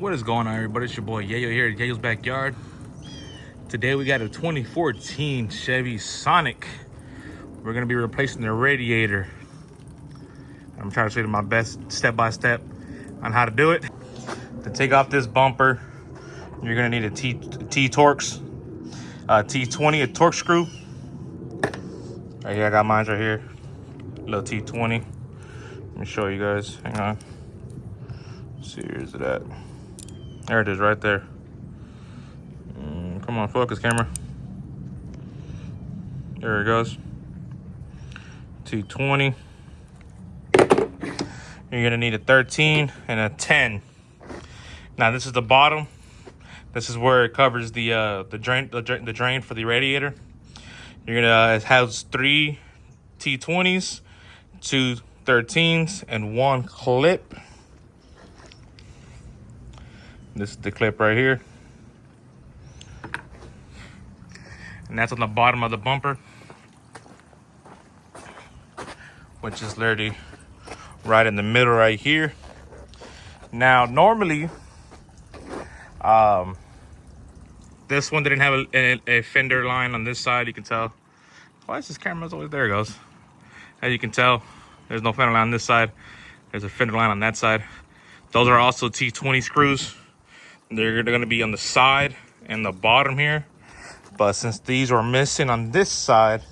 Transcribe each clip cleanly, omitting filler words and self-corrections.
What is going on, everybody? It's your boy Yayo here at Yeyo's Backyard. Today we got a 2014 Chevy Sonic. We're gonna be replacing the radiator. I'm trying to show you my best step-by-step on how to do it. To take off this bumper, you're gonna need a T-Torx, T20, a Torx screw. Right here, I got mine right here. Little T20. Let me show you guys. Hang on. Let's see, where's it at? There it is, right there. Come on, focus, camera. There it goes. T20. You're gonna need a 13 and a 10. Now this is the bottom. This is where it covers the drain for the radiator. You're gonna it has 3 T20s, 2 13s, and 1 clip. This is the clip right here. And that's on the bottom of the bumper, which is literally right in the middle right here. Now, normally, this one didn't have a fender line on this side. You can tell. Why is this camera always there? It goes. As you can tell, there's no fender line on this side. There's a fender line on that side. Those are also T20 screws. They're going to be on the side and the bottom here. But since these were missing on this side,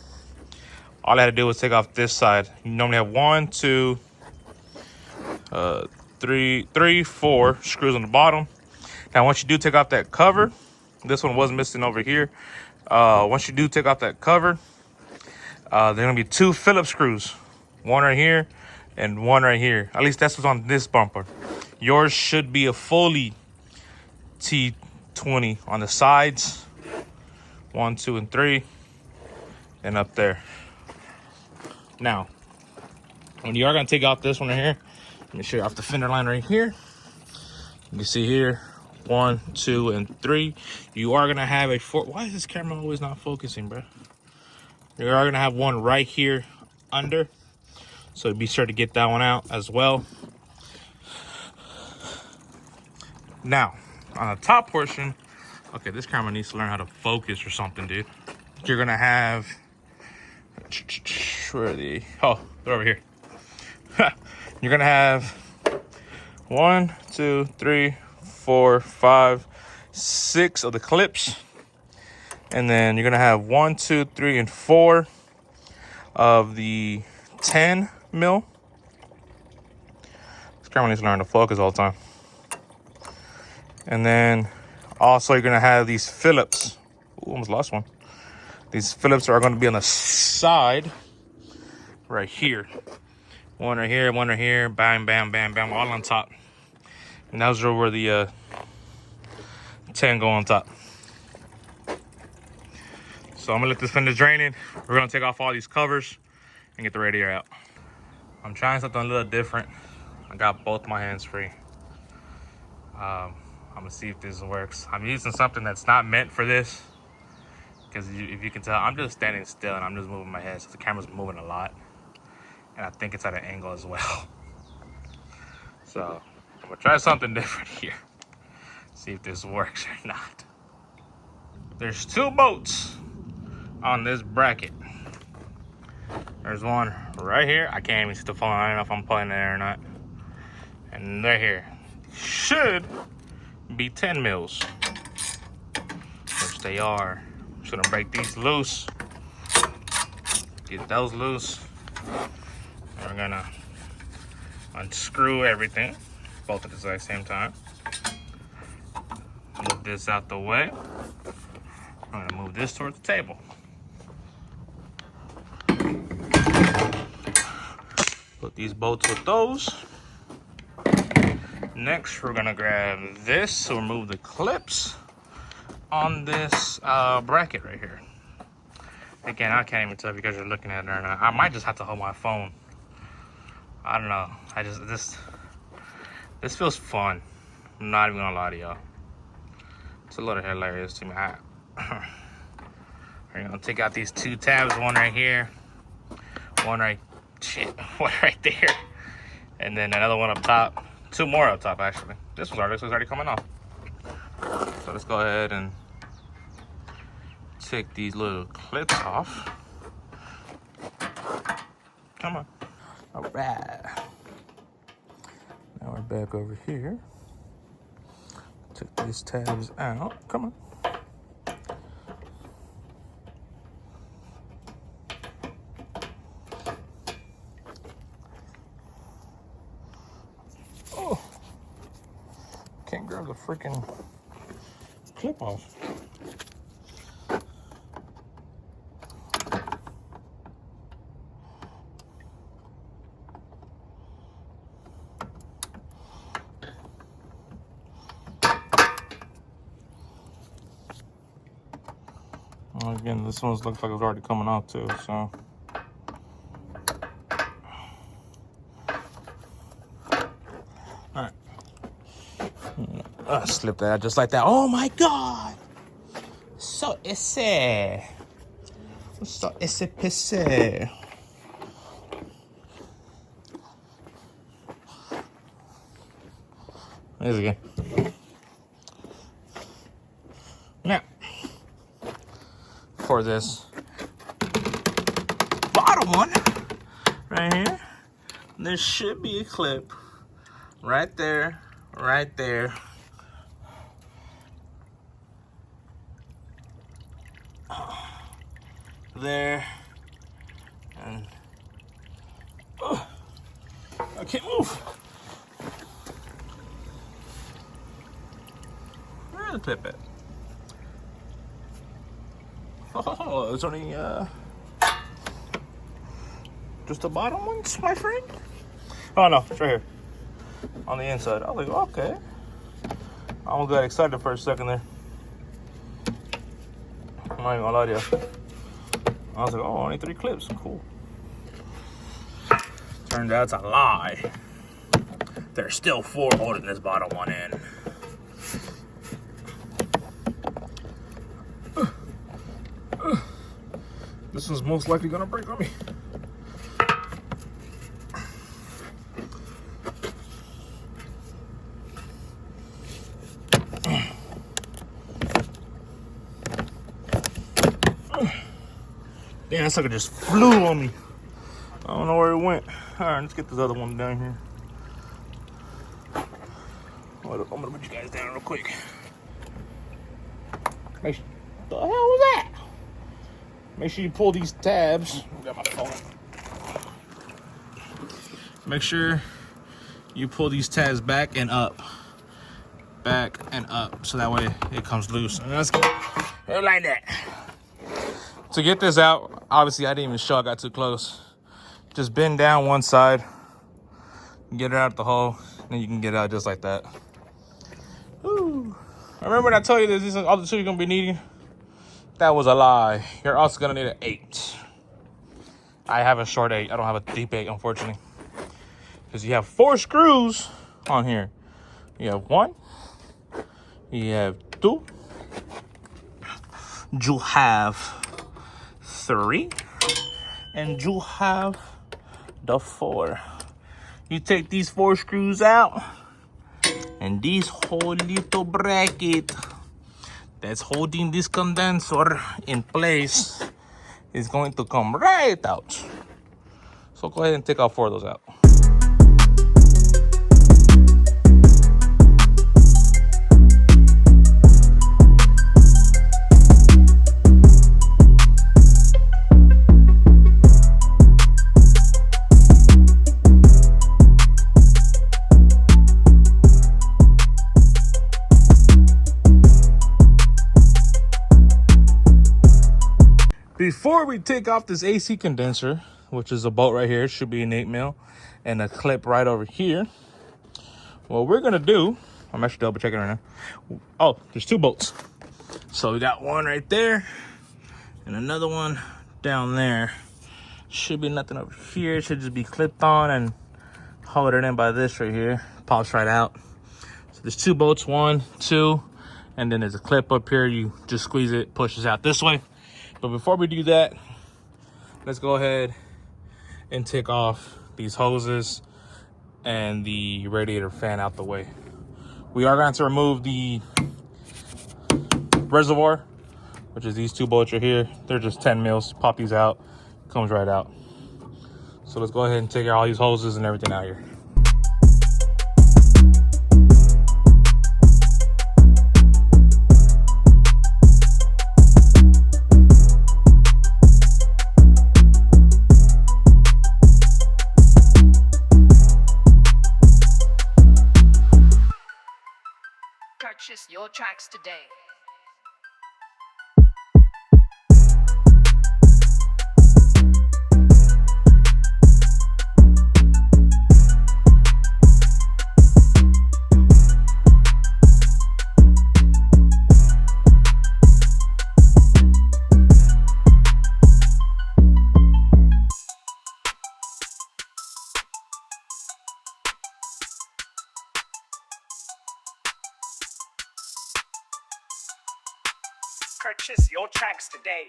all I had to do was take off this side. You normally have 1, 2, 3, 4 screws on the bottom. Now, once you do take off that cover, this one was missing over here. Once you do take off that cover, there are going to be 2 Phillips screws. 1 right here and 1 right here. At least that's what's on this bumper. Yours should be a fully T20 on the sides. 1, 2, and 3. And up there. Now, when you are going to take off this one right here, let me show you off the fender line right here. You can see here, 1, 2, and 3. You are going to have a 4. Why is this camera always not focusing, bro? You are going to have 1 right here under. So be sure to get that one out as well. Now, on the top portion, okay, this camera needs to learn how to focus or something, dude. You're going to have, where are they? Oh, they're over here. You're going to have 1, 2, 3, 4, 5, 6 of the clips. And then you're going to have 1, 2, 3, and 4 of the 10 mil. This camera needs to learn to focus all the time. And then also you're going to have these Phillips. Ooh, almost lost one. These Phillips are going to be on the side right here. 1 right here, 1 right here. Bam, bam, bam, bam. All on top. And those are where the 10 go on top. So I'm going to let this fender drain in. We're going to take off all these covers and get the radiator out. I'm trying something a little different. I got both my hands free. I'm gonna see if this works. I'm using something that's not meant for this, because if you can tell, I'm just standing still and I'm just moving my head, so the camera's moving a lot, and I think it's at an angle as well. So I'm gonna try something different here, see if this works or not. There's 2 bolts on this bracket. There's one right here. I can't even see the phone. I don't know if I'm pulling it there or not. And they're here. Should be 10 mils, which they are. I'm just gonna break these loose, get those loose, and we're gonna unscrew everything, both at the exact same time. Move this out the way. I'm gonna move this towards the table. Put these bolts with those. Next, we're gonna grab this to remove the clips on this bracket right here. Again, I can't even tell if you guys are looking at it or not. I might just have to hold my phone. I don't know. This feels fun. I'm not even gonna lie to y'all. It's a little hilarious to me. We're gonna take out these 2 tabs. 1 right here, 1 right there, and then another one up top 2 more up top actually. This one's already coming off. So let's go ahead and take these little clips off. Come on. All right. Now we're back over here. Take these tabs out. Come on. Oh, can't grab the freaking clip off. Well, again, this one looks like it's already coming off too, so. Alright. Slip that out just like that. Oh my god! So esse. So esse pisse. There's again. Now, for this bottom one right here, there should be a clip right there, right there. There. And I can't move. Where's the clip at? Oh, it's only just the bottom ones, my friend. Oh no, it's right here on the inside. I was like, okay. I almost got excited for a second there. I'm not even gonna lie to you. I was like, oh, only 3 clips. Cool. Turns out it's a lie. There's still 4 holding this bottom one in. This one's most likely gonna break on me. Damn, that sucker just flew on me. I don't know where it went. All right, let's get this other one down here. I'm gonna put you guys down real quick. What the hell was that? Make sure you pull these tabs. Got my phone. Make sure you pull these tabs back and up. Back and up, so that way it comes loose. And let's go. Like that. To get this out, obviously I didn't even show I got too close. Just bend down one side, get it out the hole, then you can get it out just like that. Woo. Remember when I told you that these are all the 2 you're gonna be needing? That was a lie. You're also gonna need an 8. I have a short 8. I don't have a deep 8, unfortunately. Because you have 4 screws on here. You have 1, you have 2, you have 3, and you have the 4. You take these 4 screws out, and this whole little bracket that's holding this condenser in place is going to come right out. So go ahead and take all 4 of those out. Before we take off this AC condenser, which is a bolt right here, it should be an 8mm, and a clip right over here. What we're gonna do, I'm actually double checking right now. Oh, there's 2 bolts. So we got one right there and another one down there. Should be nothing over here. It should just be clipped on and hold it in by this right here. Pops right out. So there's 2 bolts, 1, 2, and then there's a clip up here. You just squeeze it, pushes out this way. But before we do that, let's go ahead and take off these hoses and the radiator fan out the way. We are going to remove the reservoir, which is these two bolts right here. They're just 10 mils. Pop these out, comes right out. So let's go ahead and take all these hoses and everything out here. Purchase your tracks today. Purchase your tracks today.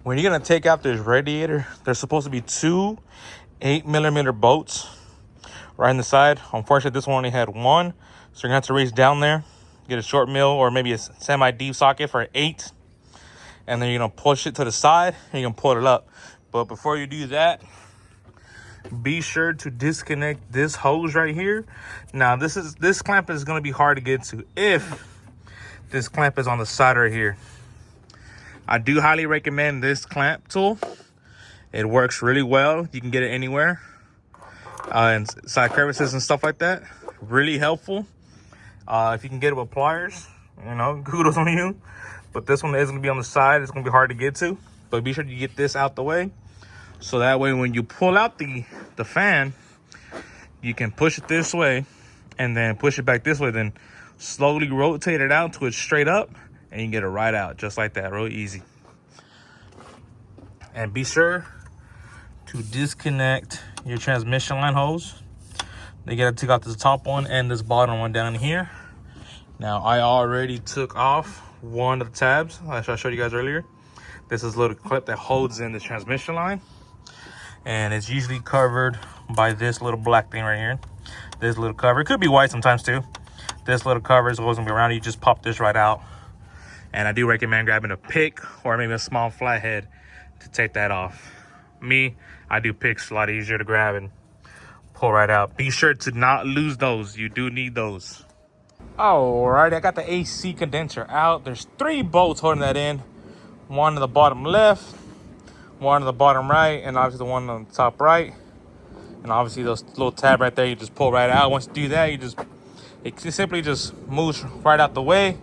When you're gonna take out this radiator, there's supposed to be two 8mm bolts right in the side. Unfortunately, this one only had one, so you're gonna have to reach down there, get a short mill or maybe a semi-deep socket for 8, and then you're gonna push it to the side and you're gonna pull it up. But before you do that, be sure to disconnect this hose right here. Now this clamp is gonna be hard to get to if this clamp is on the side right here. I do highly recommend this clamp tool. It works really well. You can get it anywhere. And side crevices and stuff like that. Really helpful. If you can get it with pliers, you know, kudos on you. But this one is going to be on the side. It's going to be hard to get to. But be sure to get this out the way. So that way when you pull out the fan, you can push it this way and then push it back this way. Then slowly rotate it out to it straight up. And you can get it right out just like that, real easy. And be sure to disconnect your transmission line hose. You gotta take out this top one and this bottom one down here. Now I already took off one of the tabs I showed you guys earlier. This is a little clip that holds in the transmission line, and it's usually covered by this little black thing right here. This little cover, it could be white sometimes too. This little cover is always gonna be around. You just pop this right out. And I do recommend grabbing a pick or maybe a small flathead to take that off. Me, I do picks, a lot easier to grab and pull right out. Be sure to not lose those. You do need those. Alright, I got the AC condenser out. There's 3 bolts holding that in. One on the bottom left, one on the bottom right, and obviously the one on the top right. And obviously those little tab right there, you just pull right out. Once you do that, it simply just moves right out the way.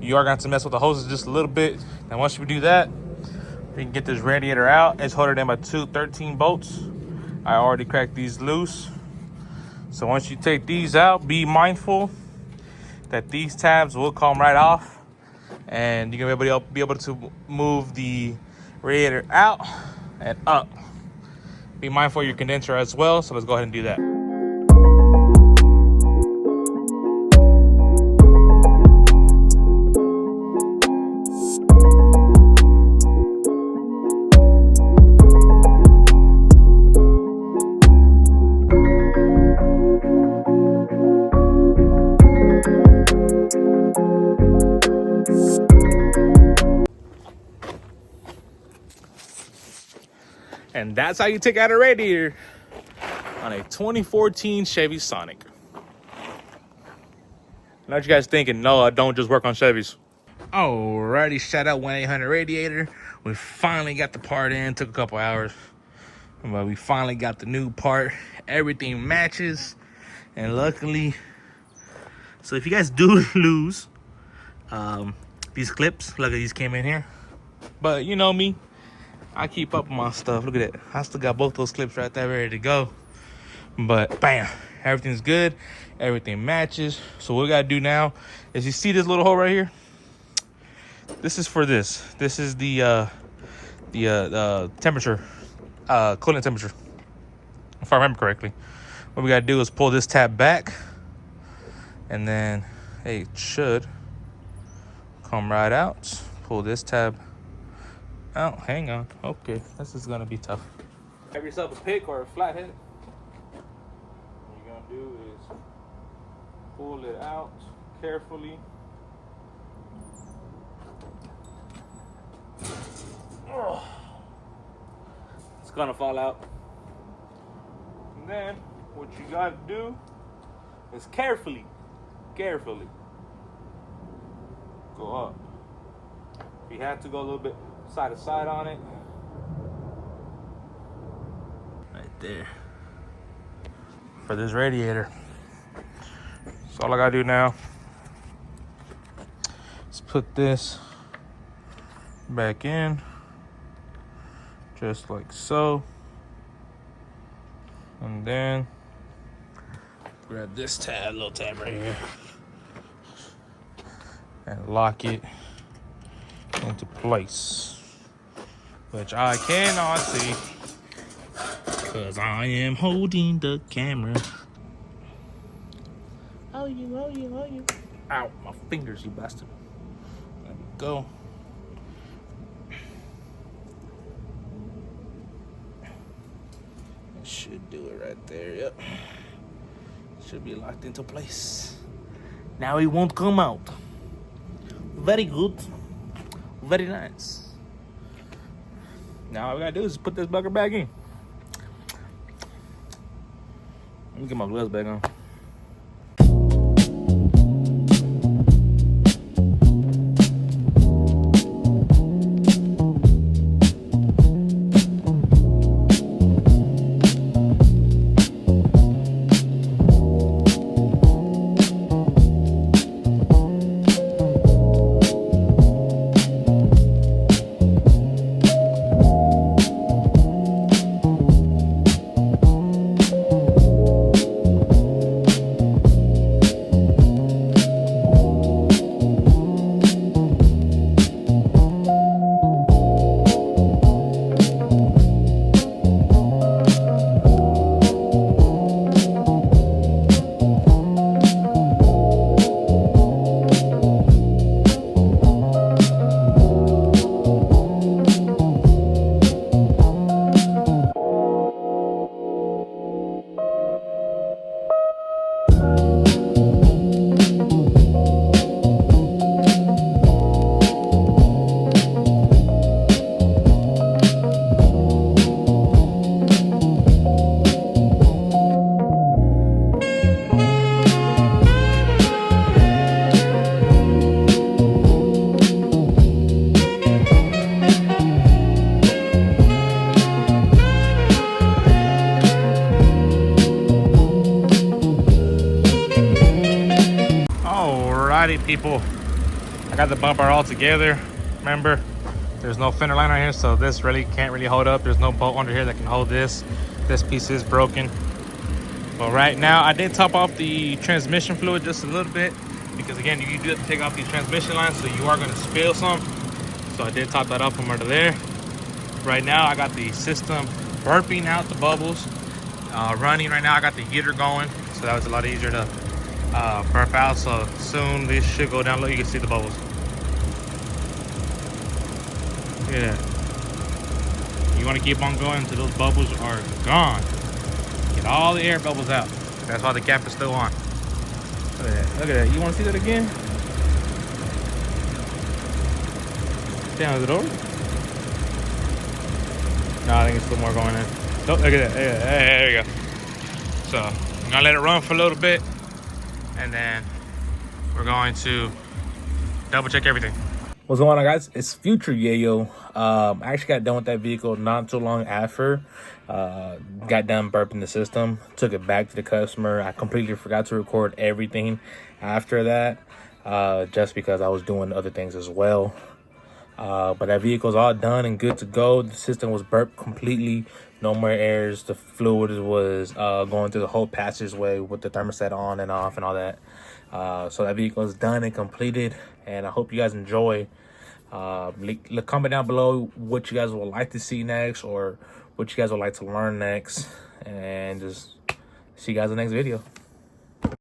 You are going to have to mess with the hoses just a little bit. And once you do that, you can get this radiator out. It's holding in by 2 13 bolts. I already cracked these loose. So once you take these out, be mindful that these tabs will come right off. And you're going to be able to move the radiator out and up. Be mindful of your condenser as well. So let's go ahead and do that. And that's how you take out a radiator on a 2014 Chevy Sonic. I know what you guys thinking. No, I don't just work on Chevys. Alrighty, shout out 1-800-Radiator. We finally got the part in. Took a couple hours. But we finally got the new part. Everything matches. And luckily, so if you guys do lose these clips, look at these came in here. But you know me, I keep up with my stuff. Look at that. I still got both those clips right there ready to go. But bam, everything's good. Everything matches. So what we gotta do now is, you see this little hole right here? This is for this. This is the temperature, coolant temperature. If I remember correctly, what we gotta do is pull this tab back, and then it should come right out. Pull this tab out. Hang on. Okay, this is gonna be tough. Have yourself a pick or a flathead. What you're gonna do is pull it out carefully. Oh, it's gonna fall out. And then what you gotta do is carefully go up. If you have to go a little bit side to side on it, right there, for this radiator. So all I gotta do now is put this back in, just like so, and then grab this tab, little tab right here, and lock it into place, which I cannot see because I am holding the camera. Oh you. Ow, my fingers, you bastard. There we go. Should do it right there. Yep, should be locked into place. Now it won't come out. Very good, very nice. Now all we gotta do is put this bucket back in. Let me get my gloves back on. Alrighty, people, I got the bumper all together. Remember, there's no fender liner here, so this really can't hold up. There's no bolt under here that can hold this. This piece is broken. But right now, I did top off the transmission fluid just a little bit, because again, you do have to take off these transmission lines, so you are going to spill some. So I did top that off from under there. Right now, I got the system burping out the bubbles, running right now. I got the heater going, so that was a lot easier to burp out. So soon this should go down low. You can see the bubbles. Look at that. You want to keep on going until those bubbles are gone. Get all the air bubbles out. That's why the cap is still on. Look at that. Look at that. You want to see that again? Damn, is it over? No, I think it's still more going in. Oh, look at that. There we go. So I'm gonna let it run for a little bit, and then we're going to double check everything. What's going on, guys? It's Future Yayo. I actually got done with that vehicle not too long after. Got done burping the system, took it back to the customer. I completely forgot to record everything after that, just because I was doing other things as well. But that vehicle's all done and good to go. The system was burped completely, no more airs. The fluid was going through the whole passageway with the thermostat on and off and all that. So that vehicle is done and completed, and I hope you guys enjoy Comment down below what you guys would like to see next, or what you guys would like to learn next, and just see you guys in the next video.